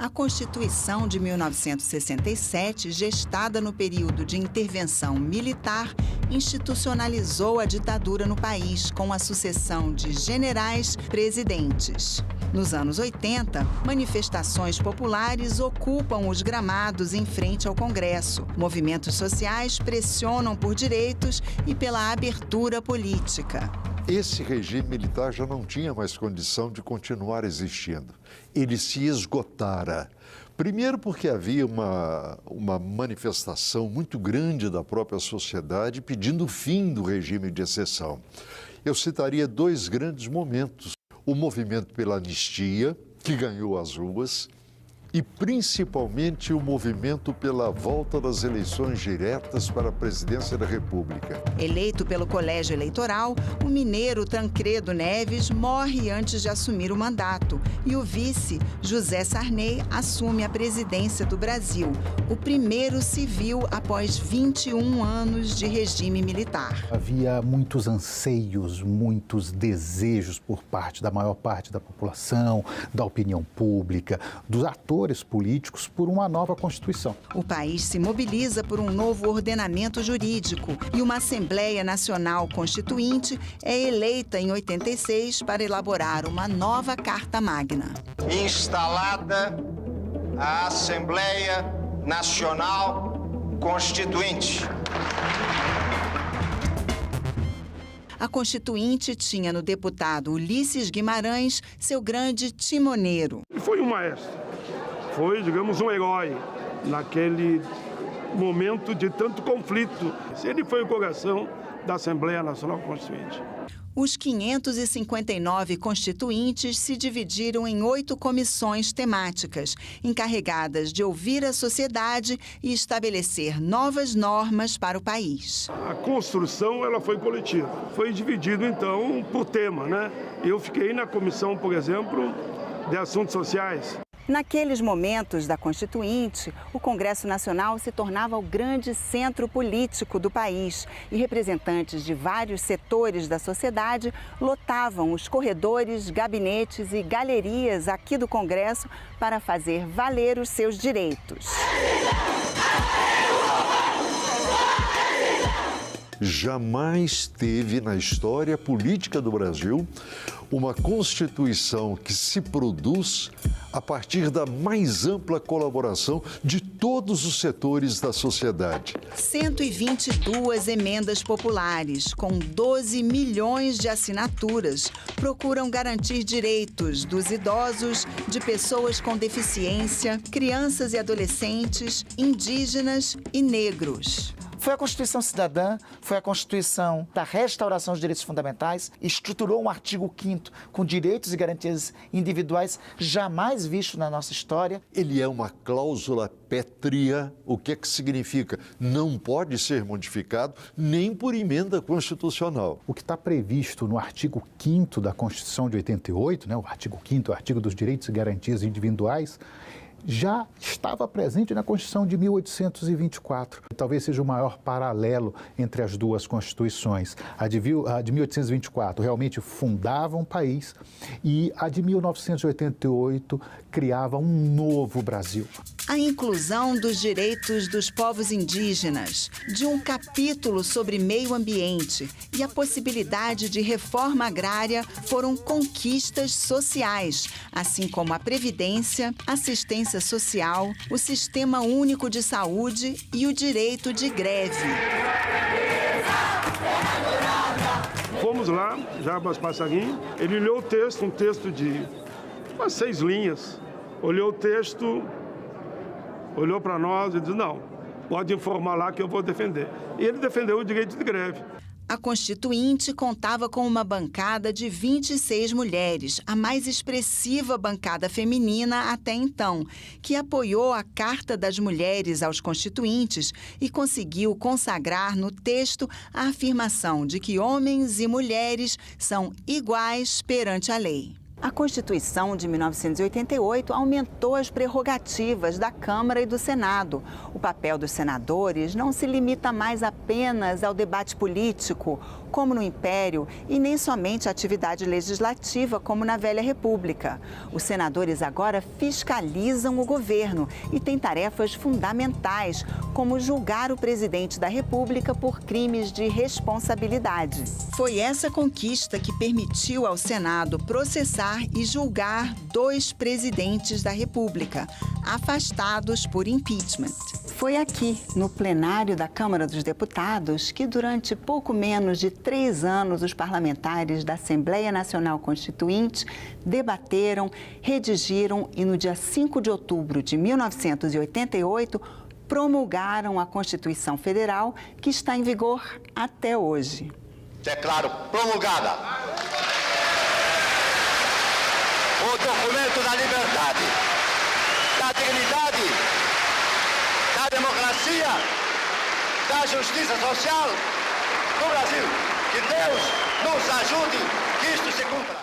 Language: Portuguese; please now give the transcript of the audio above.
A Constituição de 1967, gestada no período de intervenção militar, institucionalizou a ditadura no país com a sucessão de generais presidentes. Nos anos 80, manifestações populares ocupam os gramados em frente ao Congresso. Movimentos sociais pressionam por direitos e pela abertura política. Esse regime militar já não tinha mais condição de continuar existindo. Ele se esgotara. Primeiro porque havia uma manifestação muito grande da própria sociedade pedindo o fim do regime de exceção. Eu citaria dois grandes momentos. O movimento pela anistia, que ganhou as ruas, e principalmente o movimento pela volta das eleições diretas para a presidência da República. Eleito pelo Colégio Eleitoral, o mineiro Tancredo Neves morre antes de assumir o mandato e o vice, José Sarney, assume a presidência do Brasil, o primeiro civil após 21 anos de regime militar. Havia muitos anseios, muitos desejos por parte da maior parte da população, da opinião pública, dos atores políticos por uma nova Constituição. O país se mobiliza por um novo ordenamento jurídico e uma Assembleia Nacional Constituinte é eleita em 86 para elaborar uma nova Carta Magna. Instalada a Assembleia Nacional Constituinte. A Constituinte tinha no deputado Ulisses Guimarães seu grande timoneiro. Foi um maestro. Foi, digamos, um herói naquele momento de tanto conflito. Ele foi o coração da Assembleia Nacional Constituinte. Os 559 constituintes se dividiram em 8 comissões temáticas, encarregadas de ouvir a sociedade e estabelecer novas normas para o país. A construção ela foi coletiva. Foi dividido, então, por tema, né? Eu fiquei na comissão, por exemplo, de assuntos sociais. Naqueles momentos da Constituinte, o Congresso Nacional se tornava o grande centro político do país e representantes de vários setores da sociedade lotavam os corredores, gabinetes e galerias aqui do Congresso para fazer valer os seus direitos. Jamais teve na história política do Brasil uma Constituição que se produz a partir da mais ampla colaboração de todos os setores da sociedade. 122 emendas populares, com 12 milhões de assinaturas, procuram garantir direitos dos idosos, de pessoas com deficiência, crianças e adolescentes, indígenas e negros. Foi a Constituição Cidadã, foi a Constituição da restauração dos direitos fundamentais, estruturou um artigo 5º com direitos e garantias individuais jamais visto na nossa história. Ele é uma cláusula pétrea. O que é que significa? Não pode ser modificado nem por emenda constitucional. O que está previsto no artigo 5º da Constituição de 88, o artigo 5º, o artigo dos direitos e garantias individuais, já estava presente na Constituição de 1824. Talvez seja o maior paralelo entre as duas Constituições. A de 1824 realmente fundava um país e a de 1988 criava um novo Brasil. A inclusão dos direitos dos povos indígenas, de um capítulo sobre meio ambiente e a possibilidade de reforma agrária foram conquistas sociais, assim como a previdência, assistência social, o Sistema Único de Saúde e o direito de greve. Fomos lá, Jarbas Passarinho, ele leu o texto, um texto de umas 6 linhas, olhou o texto, olhou para nós e disse, não, pode informar lá que eu vou defender. E ele defendeu o direito de greve. A Constituinte contava com uma bancada de 26 mulheres, a mais expressiva bancada feminina até então, que apoiou a Carta das Mulheres aos Constituintes e conseguiu consagrar no texto a afirmação de que homens e mulheres são iguais perante a lei. A Constituição de 1988 aumentou as prerrogativas da Câmara e do Senado. O papel dos senadores não se limita mais apenas ao debate político, como no Império, e nem somente à atividade legislativa, como na Velha República. Os senadores agora fiscalizam o governo e têm tarefas fundamentais, como julgar o presidente da República por crimes de responsabilidade. Foi essa conquista que permitiu ao Senado processar e julgar 2 presidentes da República, afastados por impeachment. Foi aqui, no plenário da Câmara dos Deputados, que durante pouco menos de 3 anos os parlamentares da Assembleia Nacional Constituinte debateram, redigiram e no dia 5 de outubro de 1988 promulgaram a Constituição Federal, que está em vigor até hoje. Declaro promulgada o documento da liberdade, da dignidade, da democracia, da justiça social do Brasil. Que Deus nos ajude que isto se cumpra.